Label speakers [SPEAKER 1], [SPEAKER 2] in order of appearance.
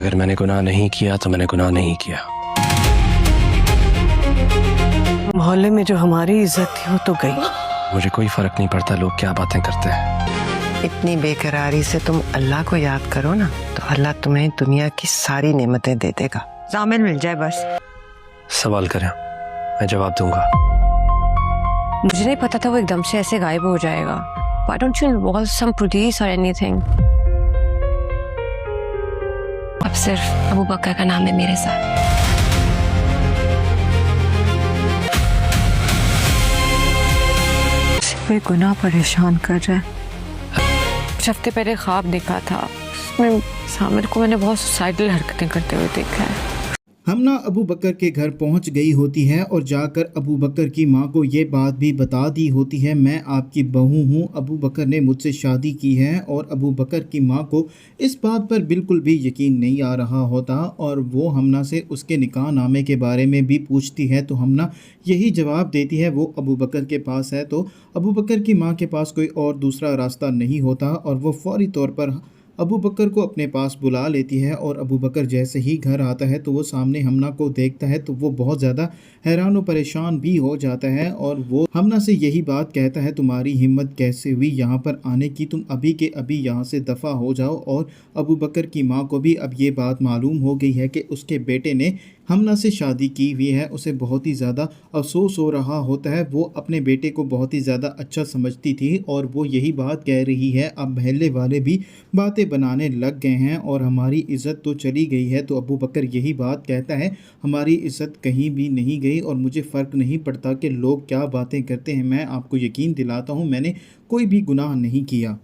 [SPEAKER 1] अगर मैंने गुनाह नहीं किया तो मैंने गुनाह नहीं किया।
[SPEAKER 2] मोहल्ले में जो हमारी इज्जत थी वो तो गई।
[SPEAKER 1] मुझे कोई फर्क नहीं पड़ता लोग क्या बातें करते हैं।
[SPEAKER 2] इतनी बेकरारी से तुम अल्लाह को याद करो ना तो अल्लाह तुम्हें दुनिया की सारी नेमतें दे देगा। जामिन मिल जाए बस।
[SPEAKER 1] सवाल करें, मैं जवाब दूंगा।
[SPEAKER 3] मुझे नहीं पता था वो एकदम से ऐसे गायब हो जाएगा। Why don't you involve some police or anything? अब सिर्फ अबू बकर का नाम है मेरे साथ।
[SPEAKER 4] कोई गुनाह परेशान कर रहा है।
[SPEAKER 3] कुछ हफ्ते पहले ख्वाब देखा था, उसमें सामिर को मैंने बहुत सुसाइडल हरकतें करते हुए देखा है।
[SPEAKER 5] हमना अबू बकर के घर पहुंच गई होती है और जाकर अबू बकर की मां को ये बात भी बता दी होती है, मैं आपकी बहू हूं, अबू बकर ने मुझसे शादी की है। और अबू बकर की मां को इस बात पर बिल्कुल भी यकीन नहीं आ रहा होता और वो हमना से उसके निकाह नामे के बारे में भी पूछती है तो हमना यही जवाब देती है वो अबू बकर के पास है। तो अबू बकर की माँ के पास कोई और दूसरा रास्ता नहीं होता और वो फौरी तौर पर अबू बकर को अपने पास बुला लेती है। और अबू बकर जैसे ही घर आता है तो वो सामने हमना को देखता है तो वो बहुत ज़्यादा हैरान और परेशान भी हो जाता है और वो हमना से यही बात कहता है, तुम्हारी हिम्मत कैसे हुई यहाँ पर आने की, तुम अभी के अभी यहाँ से दफ़ा हो जाओ। और अबू बकर की माँ को भी अब ये बात मालूम हो गई है कि उसके बेटे ने हमना से शादी की हुई है। उसे बहुत ही ज़्यादा अफसोस हो रहा होता है। वो अपने बेटे को बहुत ही ज़्यादा अच्छा समझती थी और वो यही बात कह रही है, अब महल्ले वाले भी बातें बनाने लग गए हैं और हमारी इज़्ज़त तो चली गई है। तो अबू बकर यही बात कहता है, हमारी इज़्ज़त कहीं भी नहीं गई और मुझे फ़र्क नहीं पड़ता कि लोग क्या बातें करते हैं। मैं आपको यकीन दिलाता हूँ मैंने कोई भी गुनाह नहीं किया।